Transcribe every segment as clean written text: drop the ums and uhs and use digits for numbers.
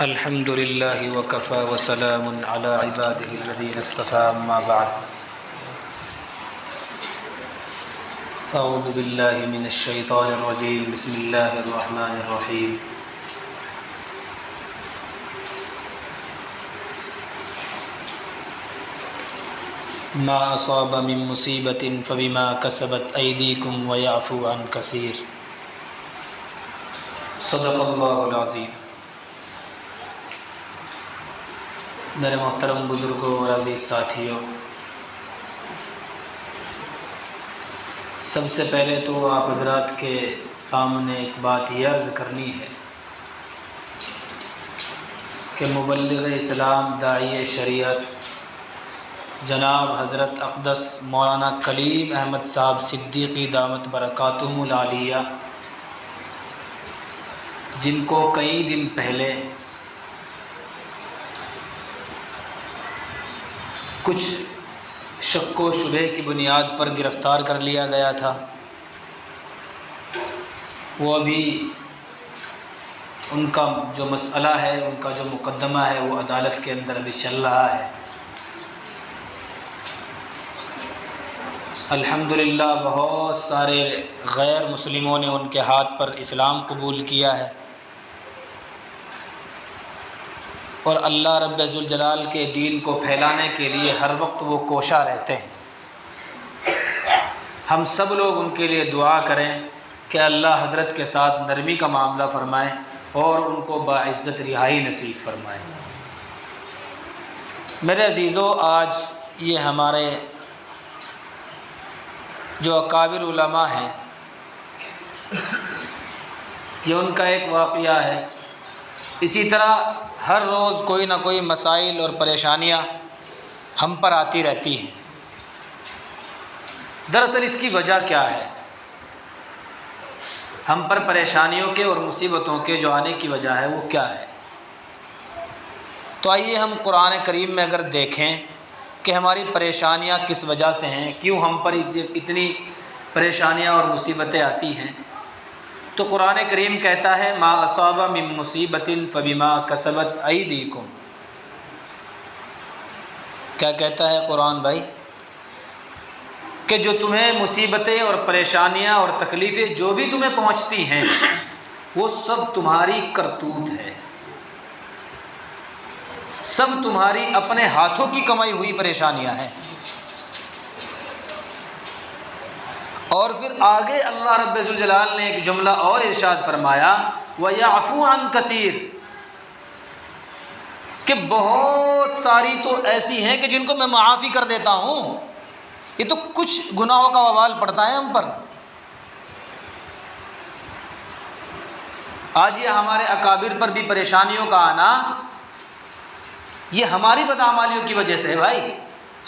الحمد لله وكفى وسلام على عباده الذين اصطفى أما بعد فأعوذ بالله من الشيطان الرجيم بسم الله الرحمن الرحيم ما أصاب من مصيبة فبما كسبت أيديكم ويعفو عن كثير صدق الله العظيم۔ میرے محترم بزرگوں اور عزیز ساتھیوں، سب سے پہلے تو آپ حضرات کے سامنے ایک بات یہ عرض کرنی ہے کہ مبلغ اسلام داعی شریعت جناب حضرت اقدس مولانا کلیم احمد صاحب صدیقی دامت برکاتہم العالیہ، جن کو کئی دن پہلے کچھ شک و شبہ کی بنیاد پر گرفتار کر لیا گیا تھا، وہ ابھی ان کا جو مسئلہ ہے، ان کا جو مقدمہ ہے، وہ عدالت کے اندر ابھی چل رہا ہے۔ الحمدللہ بہت سارے غیر مسلموں نے ان کے ہاتھ پر اسلام قبول کیا ہے، اور اللہ رب ذوالجلال کے دین کو پھیلانے کے لیے ہر وقت وہ کوشاں رہتے ہیں۔ ہم سب لوگ ان کے لیے دعا کریں کہ اللہ حضرت کے ساتھ نرمی کا معاملہ فرمائے اور ان کو باعزت رہائی نصیب فرمائے۔ میرے عزیزو، آج یہ ہمارے جو اکابر علماء ہیں، یہ ان کا ایک واقعہ ہے۔ اسی طرح ہر روز کوئی نہ کوئی مسائل اور پریشانیاں ہم پر آتی رہتی ہیں۔ دراصل اس کی وجہ کیا ہے؟ ہم پر پریشانیوں کے اور مصیبتوں کے جو آنے کی وجہ ہے وہ کیا ہے؟ تو آئیے ہم قرآن کریم میں اگر دیکھیں کہ ہماری پریشانیاں کس وجہ سے ہیں، کیوں ہم پر اتنی پریشانیاں اور مصیبتیں آتی ہیں، تو قرآن کریم کہتا ہے ما اصاب من مصیبت فبما کسبت ایدیکم۔ کیا کہتا ہے قرآن بھائی؟ کہ جو تمہیں مصیبتیں اور پریشانیاں اور تکلیفیں جو بھی تمہیں پہنچتی ہیں، وہ سب تمہاری کرتوت ہے، سب تمہاری اپنے ہاتھوں کی کمائی ہوئی پریشانیاں ہیں۔ اور پھر آگے اللہ رب ذوالجلال نے ایک جملہ اور ارشاد فرمایا وَيَعْفُو عَنْ كَثِيرٍ، کہ بہت ساری تو ایسی ہیں کہ جن کو میں معافی کر دیتا ہوں۔ یہ تو کچھ گناہوں کا وبال پڑتا ہے ہم پر۔ آج یہ ہمارے اکابر پر بھی پریشانیوں کا آنا، یہ ہماری بدعمالیوں کی وجہ سے ہے بھائی،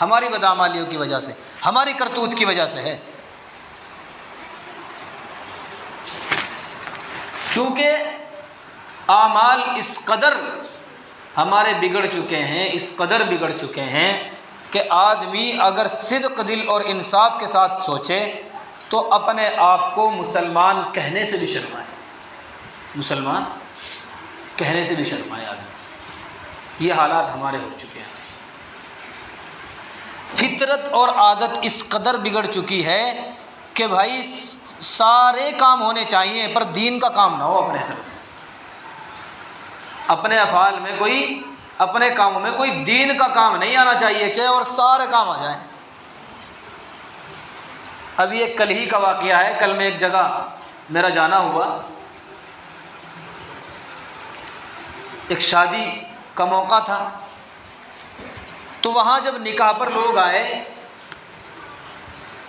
ہماری بدعمالیوں کی وجہ سے، ہماری کرتوت کی وجہ سے ہے۔ چونکہ اعمال اس قدر ہمارے بگڑ چکے ہیں، اس قدر بگڑ چکے ہیں کہ آدمی اگر صدق دل اور انصاف کے ساتھ سوچے تو اپنے آپ کو مسلمان کہنے سے بھی شرمائے، مسلمان کہنے سے بھی شرمائے آدمی۔ یہ حالات ہمارے ہو چکے ہیں۔ فطرت اور عادت اس قدر بگڑ چکی ہے کہ بھائی سارے کام ہونے چاہیے پر دین کا کام نہ ہو اپنے سے، بس اپنے افعال میں کوئی، اپنے کاموں میں کوئی دین کا کام نہیں آنا چاہیے، چاہے اور سارے کام آ جائیں۔ اب یہ کل ہی کا واقعہ ہے۔ کل میں ایک جگہ میرا جانا ہوا، ایک شادی کا موقع تھا، تو وہاں جب نکاح پر لوگ آئے،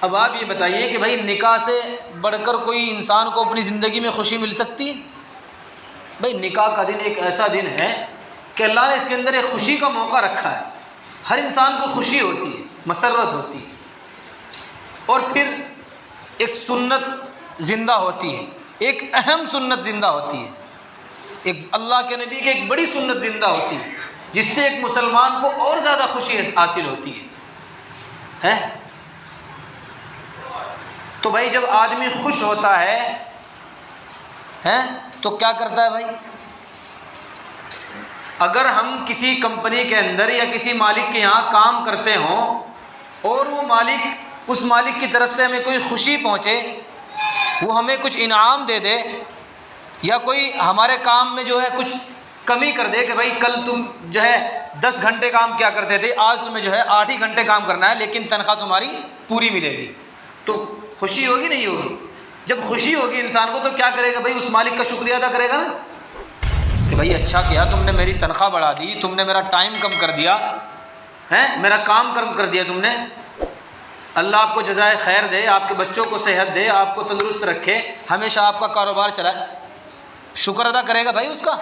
اب آپ یہ بتائیے کہ بھائی نکاح سے بڑھ کر کوئی انسان کو اپنی زندگی میں خوشی مل سکتی ہے؟ بھائی نکاح کا دن ایک ایسا دن ہے کہ اللہ نے اس کے اندر ایک خوشی کا موقع رکھا ہے، ہر انسان کو خوشی ہوتی ہے، مسرت ہوتی ہے، اور پھر ایک سنت زندہ ہوتی ہے، ایک اہم سنت زندہ ہوتی ہے، ایک اللہ کے نبی کی ایک بڑی سنت زندہ ہوتی ہے، جس سے ایک مسلمان کو اور زیادہ خوشی حاصل ہوتی ہے۔ تو بھائی جب آدمی خوش ہوتا ہے تو کیا کرتا ہے بھائی؟ اگر ہم کسی کمپنی کے اندر یا کسی مالک کے یہاں کام کرتے ہوں اور وہ مالک، اس مالک کی طرف سے ہمیں کوئی خوشی پہنچے، وہ ہمیں کچھ انعام دے دے، یا کوئی ہمارے کام میں جو ہے کچھ کمی کر دے کہ بھائی کل تم جو ہے 10 گھنٹے کام کیا کرتے تھے، آج تمہیں جو ہے 8 ہی گھنٹے کام کرنا ہے لیکن تنخواہ تمہاری پوری ملے گی، تو خوشی ہوگی نہیں ہوگی؟ جب خوشی ہوگی انسان کو تو کیا کرے گا بھائی؟ اس مالک کا شکریہ ادا کرے گا نا، کہ بھائی اچھا کیا تم نے، میری تنخواہ بڑھا دی، تم نے میرا ٹائم کم کر دیا ہے، میرا کام کم کر دیا تم نے، اللہ آپ کو جزائے خیر دے، آپ کے بچوں کو صحت دے، آپ کو تندرست رکھے، ہمیشہ آپ کا کاروبار چلائے۔ شکر ادا کرے گا بھائی، اس کا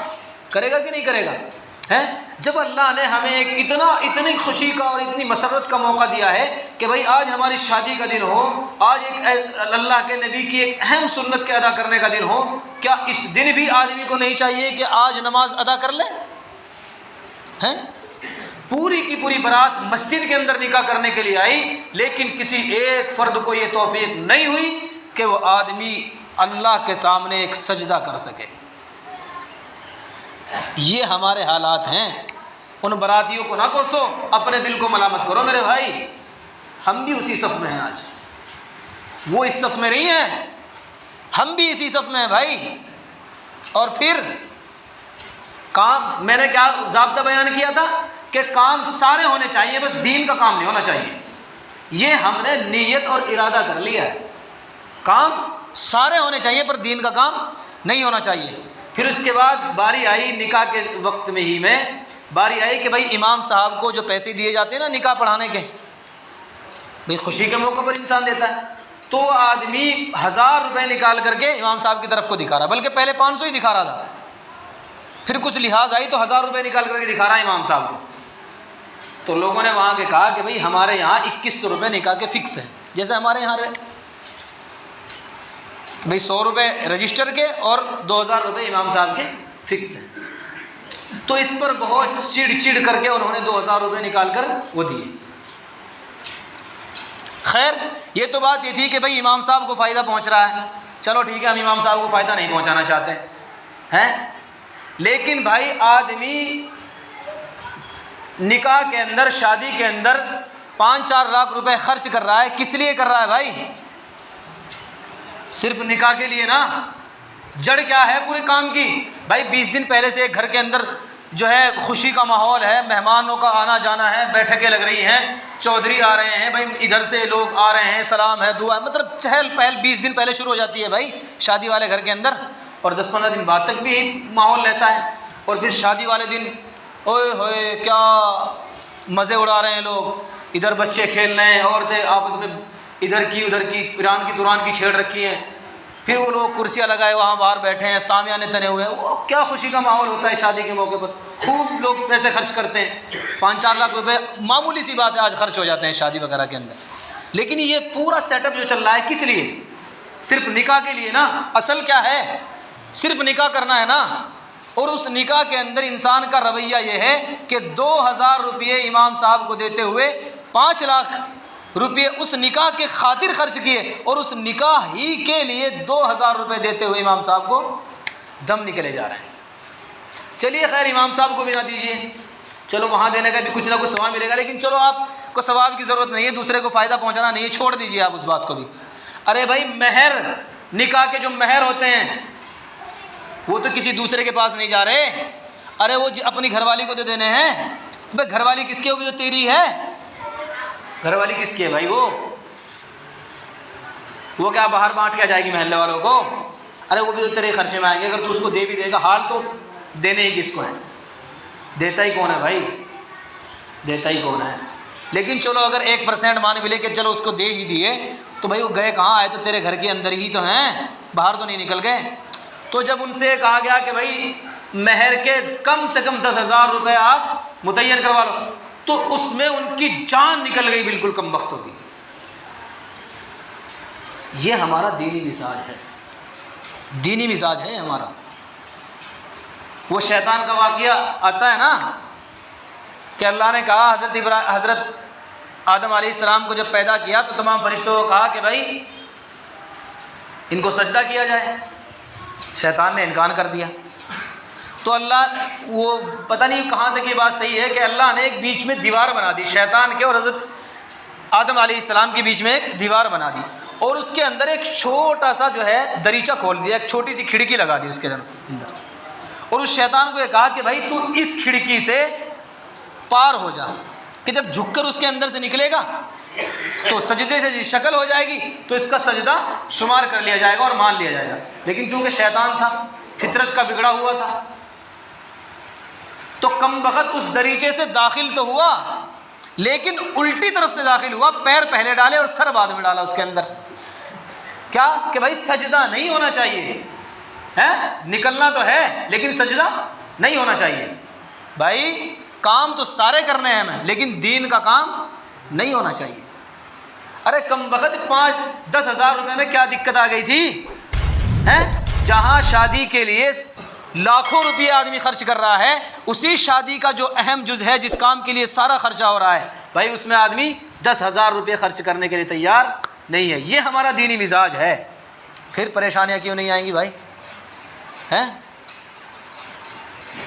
کرے گا کہ نہیں کرے گا؟ ہے جب اللہ نے ہمیں ایک اتنی خوشی کا اور اتنی مسرت کا موقع دیا ہے کہ بھائی آج ہماری شادی کا دن ہو، آج ایک اللہ کے نبی کی ایک اہم سنت کے ادا کرنے کا دن ہو، کیا اس دن بھی آدمی کو نہیں چاہیے کہ آج نماز ادا کر لے؟ ہیں پوری کی پوری برات مسجد کے اندر نکاح کرنے کے لیے آئی، لیکن کسی ایک فرد کو یہ توفیق نہیں ہوئی کہ وہ آدمی اللہ کے سامنے ایک سجدہ کر سکے۔ یہ ہمارے حالات ہیں۔ ان براتیوں کو نہ کوسو، اپنے دل کو ملامت کرو میرے بھائی، ہم بھی اسی صف میں ہیں، آج وہ اس صف میں نہیں ہیں، ہم بھی اسی صف میں ہیں بھائی۔ اور پھر کام، میں نے کیا ضابطہ بیان کیا تھا کہ کام سارے ہونے چاہیے، بس دین کا کام نہیں ہونا چاہیے۔ یہ ہم نے نیت اور ارادہ کر لیا ہے، کام سارے ہونے چاہیے پر دین کا کام نہیں ہونا چاہیے۔ پھر اس کے بعد باری آئی نکاح کے وقت میں ہی باری آئی کہ بھائی امام صاحب کو جو پیسے دیے جاتے ہیں نا نکاح پڑھانے کے، بھائی خوشی کے موقع پر انسان دیتا ہے، تو آدمی 1000 روپے نکال کر کے امام صاحب کی طرف کو دکھا رہا، بلکہ پہلے 500 ہی دکھا رہا تھا، پھر کچھ لحاظ آئی تو 1000 روپے نکال کر کے دکھا رہا ہے امام صاحب کو۔ تو لوگوں نے وہاں کے کہا کہ بھائی ہمارے یہاں 2100 روپے نکاح کے فکس ہیں، جیسے ہمارے یہاں بھائی 100 روپے رجسٹر کے اور 2000 روپے امام صاحب کے فکس ہیں۔ تو اس پر بہت چڑ کر کے انہوں نے 2000 روپے نکال کر وہ دیے۔ خیر یہ تو بات یہ تھی کہ بھائی امام صاحب کو فائدہ پہنچ رہا ہے، چلو ٹھیک ہے، ہم امام صاحب کو فائدہ نہیں پہنچانا چاہتے ہیں، لیکن بھائی آدمی نکاح کے اندر، شادی کے اندر 5-4 لاکھ روپے خرچ کر رہا ہے، کس لیے کر رہا ہے بھائی؟ صرف نکاح کے لیے نا؟ جڑ کیا ہے پورے کام کی؟ بھائی 20 دن پہلے سے ایک گھر کے اندر جو ہے خوشی کا ماحول ہے، مہمانوں کا آنا جانا ہے، بیٹھکیں لگ رہی ہیں، چودھری آ رہے ہیں، بھائی ادھر سے لوگ آ رہے ہیں، سلام ہے، دعا ہے، مطلب چہل پہل 20 دن پہلے شروع ہو جاتی ہے بھائی شادی والے گھر کے اندر، اور 10-15 دن بعد تک بھی ماحول رہتا ہے، اور پھر شادی والے دن اوئے ہوئے کیا مزے اڑا رہے ہیں لوگ، ادھر بچے کھیل رہے ہیں، عورتیں آپس میں ادھر کی ادھر کی ایران کی دوران کی چھیڑ رکھی ہیں، پھر وہ لوگ کرسیاں لگائے وہاں باہر بیٹھے ہیں، سامیانے تنے ہوئے ہیں، وہ کیا خوشی کا ماحول ہوتا ہے شادی کے موقع پر، خوب لوگ پیسے خرچ کرتے ہیں، 5-4 لاکھ روپے معمولی سی بات ہے آج خرچ ہو جاتے ہیں شادی وغیرہ کے اندر۔ لیکن یہ پورا سیٹ اپ جو چل رہا ہے کس لیے؟ صرف نکاح کے لیے نا؟ اصل کیا ہے؟ صرف نکاح کرنا ہے نا، اور اس نکاح کے اندر انسان کا رویہ یہ ہے کہ 2000 روپئے امام صاحب کو دیتے ہوئے 5 لاکھ روپئے اس نکاح کے خاطر خرچ کیے، اور اس نکاح ہی کے لیے 2000 روپئے دیتے ہوئے امام صاحب کو دم نکلے جا رہے ہیں۔ چلیے خیر امام صاحب کو بھی نہ دیجیے، چلو وہاں دینے کا بھی کچھ نہ کچھ ثواب ملے گا، لیکن چلو آپ کو ثواب کی ضرورت نہیں ہے، دوسرے کو فائدہ پہنچانا نہیں ہے، چھوڑ دیجیے آپ اس بات کو بھی۔ ارے بھائی مہر، نکاح کے جو مہر ہوتے ہیں وہ تو کسی دوسرے کے پاس نہیں جا رہے، ارے وہ اپنی گھر والی کو تو دینے ہیں۔ بھائی گھر والی کس کی ہوگی؟ جو تیری ہے، گھر والی کس کی ہے بھائی؟ وہ کیا باہر بانٹ کے جائے گی محلے والوں کو؟ ارے وہ بھی تو تیرے خرچے میں آئیں گے، اگر تو اس کو دے بھی دے گا، حال تو دینے ہی کس کو ہے؟ دیتا ہی کون ہے بھائی؟ دیتا ہی کون ہے؟ لیکن چلو اگر 1% مان بھی لے کہ چلو اس کو دے ہی دیے، تو بھائی وہ گئے کہاں؟ آئے تو تیرے گھر کے اندر ہی تو ہیں، باہر تو نہیں نکل گئے۔ تو جب ان سے کہا گیا کہ بھائی مہر کے کم سے کم 10,000 روپے آپ متعین کروا لو، تو اس میں ان کی جان نکل گئی، بالکل کم بخت ہوگی۔ یہ ہمارا دینی مزاج ہے، دینی مزاج ہے ہمارا۔ وہ شیطان کا واقعہ آتا ہے نا کہ اللہ نے کہا حضرت آدم علیہ السلام کو جب پیدا کیا تو تمام فرشتوں کو کہا کہ بھائی ان کو سجدہ کیا جائے، شیطان نے انکار کر دیا۔ تو اللہ وہ پتہ نہیں کہاں تک یہ بات صحیح ہے کہ اللہ نے ایک بیچ میں دیوار بنا دی شیطان کے اور حضرت آدم علیہ السلام کے بیچ میں ایک دیوار بنا دی اور اس کے اندر ایک چھوٹا سا جو ہے دریچہ کھول دیا, ایک چھوٹی سی کھڑکی لگا دی اس کے اندر, اور اس شیطان کو یہ کہا کہ بھائی تو اس کھڑکی سے پار ہو جا, کہ جب جھک کر اس کے اندر سے نکلے گا تو سجدے سے شکل ہو جائے گی تو اس کا سجدہ شمار کر لیا جائے گا اور مان لیا جائے گا. لیکن چونکہ شیطان تھا, فطرت کا بگڑا ہوا تھا, تو کم بخت اس دریچے سے داخل تو ہوا لیکن الٹی طرف سے داخل ہوا, پیر پہلے ڈالے اور سر بعد میں ڈالا اس کے اندر. کیا کہ بھائی سجدہ نہیں ہونا چاہیے ہے, نکلنا تو ہے لیکن سجدہ نہیں ہونا چاہیے. بھائی کام تو سارے کرنے ہیں ہمیں لیکن دین کا کام نہیں ہونا چاہیے. ارے کم بخت 5-10 ہزار روپے میں کیا دقت آ گئی تھی ہیں, جہاں شادی کے لیے لاکھوں روپے آدمی خرچ کر رہا ہے, اسی شادی کا جو اہم جز ہے جس کام کے لیے سارا خرچہ ہو رہا ہے, بھائی اس میں آدمی 10,000 روپے خرچ کرنے کے لیے تیار نہیں ہے. یہ ہمارا دینی مزاج ہے. پھر پریشانیاں کیوں نہیں آئیں گی بھائی ہیں,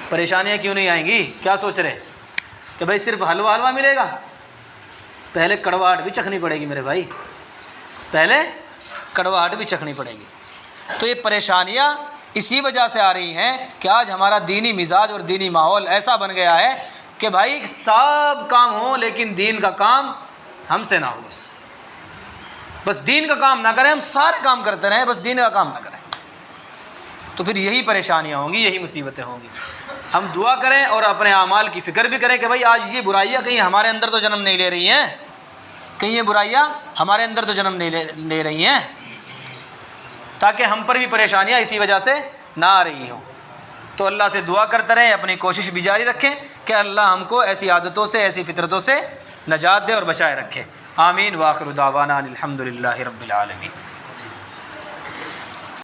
پریشانیاں کیوں نہیں آئیں گی؟ کیا سوچ رہے کہ بھائی صرف حلوہ ملے گا؟ پہلے کڑواہٹ بھی چکھنی پڑے گی میرے بھائی, پہلے کڑواہٹ بھی چکھنی پڑے گی. تو یہ پریشانیاں اسی وجہ سے آ رہی ہیں کہ آج ہمارا دینی مزاج اور دینی ماحول ایسا بن گیا ہے کہ بھائی سب کام ہوں لیکن دین کا کام ہم سے نہ ہو. بس دین کا کام نہ کریں, ہم سارے کام کرتے رہیں بس دین کا کام نہ کریں, تو پھر یہی پریشانیاں ہوں گی, یہی مصیبتیں ہوں گی. ہم دعا کریں اور اپنے اعمال کی فکر بھی کریں کہ بھائی آج یہ برائیاں کہیں ہمارے اندر تو جنم نہیں لے رہی ہیں, کہیں یہ برائیاں ہمارے اندر تو جنم نہیں لے رہی ہیں, تاکہ ہم پر بھی پریشانیاں اسی وجہ سے نہ آ رہی ہوں. تو اللہ سے دعا کرتے رہیں, اپنی کوشش بھی جاری رکھیں کہ اللہ ہم کو ایسی عادتوں سے, ایسی فطرتوں سے نجات دے اور بچائے رکھے. آمین. وآخر دعوانا الحمد للہ رب العالمین.